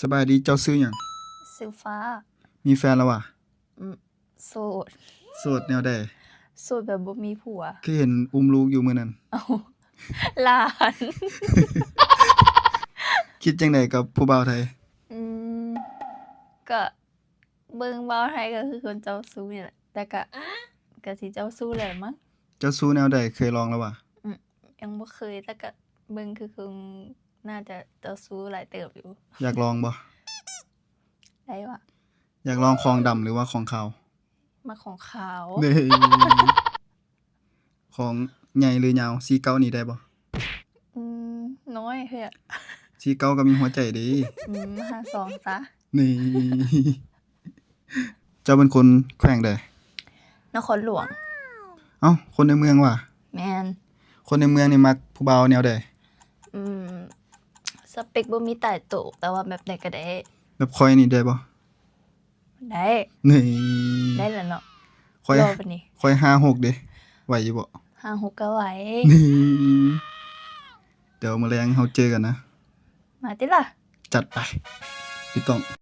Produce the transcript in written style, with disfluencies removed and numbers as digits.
สบายดีเจ้าซื้อหยังซื้อฟ้ามีแฟนแล้ววะอืมโสดโสดแนวใดโสดแบบบ่มีผัวคือเห็นอุ้มลูกอยู่มื้อนั้นอ้าวหลาน คิดจังไดกับผู้บ่าวไทยอืมก็เบิ่งบ่าวไทยก็คือคนเจ้าชู้นี่แหละแต่ก็สิเจ้าชู้แหละมั้งเจ้าสู้แนวใดเคยลองแล้ววะอืมยังบ่เคยแต่ก็เบิ่งคือคงน่าจะเจ้าชู้หลายเติบอยู่อยากลองบ่ได้วะอยากลองของดำหรือว่าของขาวมาของขาว เด้ของใหญ่หรือยาวสีเก่านี่ได้บ่อืมน้อยเฮ้ยอะสีเก่าก็มีหัวใจเด้52ซะนี่เจ้าเป็นคนแขวงใดนครหลวงเอ้าคนในเมืองว่ะแม่นคนในเมืองนี่มักผู้บ่าวแนวใดอืมสเปคบ่มีตายตัวแต่ว่าแบบใดก็ได้แบบข่อยนี่ได้บ่ได้ นี่ ได้แล้วเนาะข่อยรอบัดนี้ ข่อย56เด้ไหวอยู่บ่56ก็ไหวนี่เดี๋ยวมื้อแลงเราเจอกันนะมาติล่ะจัดไปปิดกล้อง